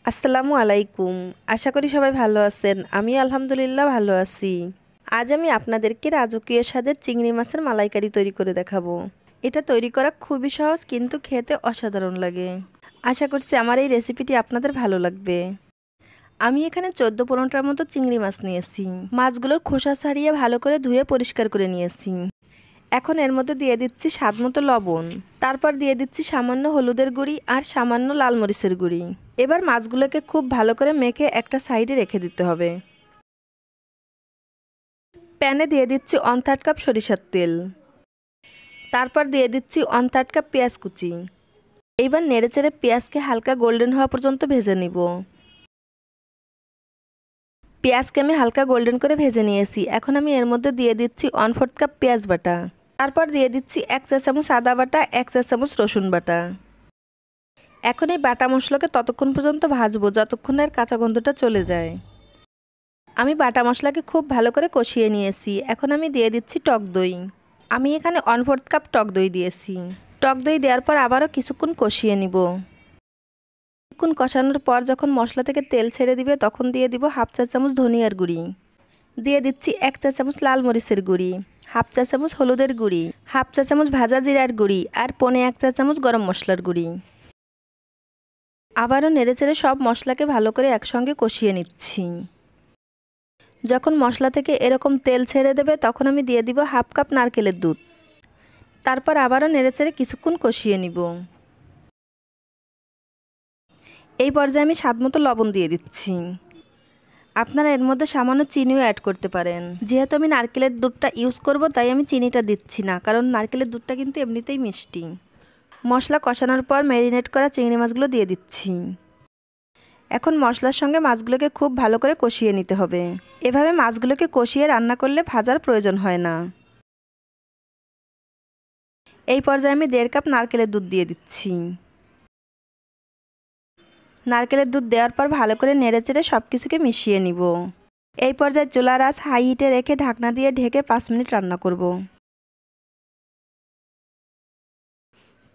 আসসালামু আলাইকুম। আশা করি সবাই ভালো আছেন। আমি আলহামদুলিল্লাহ ভালো আছি। আজ আমি আপনাদেরকে রাজকীয় স্বাদের চিংড়ি মাছের মালাইকারি তৈরি করে দেখাবো। এটা তৈরি করা খুবই সহজ, কিন্তু খেতে অসাধারণ লাগে। আশা করছি আমার এই রেসিপিটি আপনাদের ভালো লাগবে। আমি এখানে 14-15টার মতো চিংড়ি মাছ নিয়েছি। মাছগুলোর খোসা ছাড়িয়ে ভালো করে ধুয়ে পরিষ্কার করে নিয়েছি। এখন এর মধ্যে দিয়ে দিচ্ছি স্বাদমতো লবণ, তারপর দিয়ে দিচ্ছি সামান্য হলুদের গুঁড়ি আর সামান্য লাল মরিচের গুঁড়ি। এবার মাছগুলোকে খুব ভালো করে মেখে একটা সাইডে রেখে দিতে হবে। প্যানে দিয়ে দিচ্ছি 1/3 কাপ সরিষার তেল, তারপর দিয়ে দিচ্ছি 1/3 কাপ পেঁয়াজ কুচি। এইবার নেড়েচেড়ে পেঁয়াজকে হালকা গোল্ডেন হওয়া পর্যন্ত ভেজে নিব। পেঁয়াজকে আমি হালকা গোল্ডেন করে ভেজে নিয়েছি। এখন আমি এর মধ্যে দিয়ে দিচ্ছি 1/4 কাপ পেঁয়াজ বাটা, তারপর দিয়ে দিচ্ছি 1 চা চামচ আদা বাটা, 1 চা চামচ রসুন বাটা। এখন এই বাটা মশলাকে ততক্ষণ পর্যন্ত ভাজবো যতক্ষণ এর কাঁচা গন্ধটা চলে যায়। আমি বাটা মশলাকে খুব ভালো করে কষিয়ে নিয়েছি। এখন আমি দিয়ে দিচ্ছি টক দই। আমি এখানে 1/4 কাপ টক দই দিয়েছি। টক দই দেওয়ার পর আবারও কিছুক্ষণ কষিয়ে নিব। কিছুক্ষণ কষানোর পর যখন মশলা থেকে তেল ছেড়ে দিবে তখন দিয়ে দিব 1/2 চা চামচ ধনিয়ার গুঁড়ি, দিয়ে দিচ্ছি 1 চা চামচ লাল মরিচের গুঁড়ি, 1/2 চা চামচ হলুদের গুঁড়ি, 1/2 চা চামচ ভাজা জিরার গুঁড়ি আর 1/4 চা চামচ গরম মশলার গুঁড়ি। আবারও নেড়েচেড়ে সব মশলাকে ভালো করে একসঙ্গে কষিয়ে নিচ্ছি। যখন মশলা থেকে এরকম তেল ছেড়ে দেবে তখন আমি দিয়ে দিব 1/2 কাপ নারকেলের দুধ, তারপর আবারও নেড়েচেড়ে কিছুক্ষণ কষিয়ে নিব। এই পর্যায়ে আমি স্বাদমতো লবণ দিয়ে দিচ্ছি। আপনারা এর মধ্যে সামান্য চিনিও অ্যাড করতে পারেন। যেহেতু আমি নারকেলের দুধটা ইউজ করব তাই আমি চিনিটা দিচ্ছি না, কারণ নারকেলের দুধটা কিন্তু এমনিতেই মিষ্টি। মশলা কষানোর পর ম্যারিনেট করা চিংড়ি মাছগুলো দিয়ে দিচ্ছি। এখন মশলার সঙ্গে মাছগুলোকে খুব ভালো করে কষিয়ে নিতে হবে। এভাবে মাছগুলোকে কষিয়ে রান্না করলে ভাজার প্রয়োজন হয় না। এই পর্যায়ে আমি 1.5 কাপ নারকেলের দুধ দিয়ে দিচ্ছি। নারকেলের দুধ দেওয়ার পর ভালো করে নেড়েচেড়ে সব কিছুকে মিশিয়ে নিব। এই পর্যায়ে চুলার আঁচ হাই হিটে রেখে ঢাকনা দিয়ে ঢেকে 5 মিনিট রান্না করব।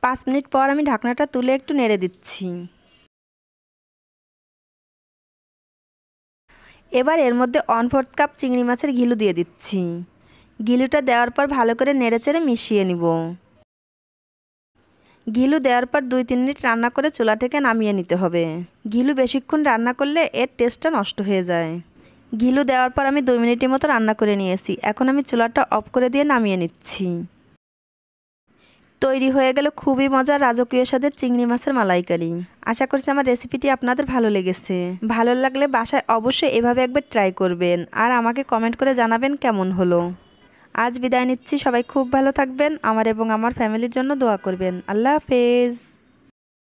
5 মিনিট পর আমি ঢাকনাটা তুলে একটু নেড়ে দিচ্ছি। এবার এর মধ্যে 1/4 কাপ চিংড়ি মাছের ঘিলু দিয়ে দিচ্ছি। ঘিলুটা দেওয়ার পর ভালো করে নেড়েচেড়ে মিশিয়ে নিব। ঘিলু দেওয়ার পর 2-3 মিনিট রান্না করে চুলা থেকে নামিয়ে নিতে হবে। ঘিলু বেশিক্ষণ রান্না করলে এর টেস্টটা নষ্ট হয়ে যায়। ঘিলু দেওয়ার পর আমি 2 মিনিটের মতো রান্না করে নিয়েছি। এখন আমি চুলাটা অফ করে দিয়ে নামিয়ে নিচ্ছি। তৈরি হয়ে গেল খুবই মজার রাজকীয় স্বাদের চিংড়ি মাছের মালাইকারি। আশা করছি আমার রেসিপিটি আপনাদের ভালো লেগেছে। ভালো লাগলে বাসায় অবশ্যই এভাবে একবার ট্রাই করবেন আর আমাকে কমেন্ট করে জানাবেন কেমন হলো। আজ বিদায় নিচ্ছি। সবাই খুব ভালো থাকবেন। আমার এবং আমার ফ্যামিলির জন্য দোয়া করবেন। আল্লাহ হাফেজ।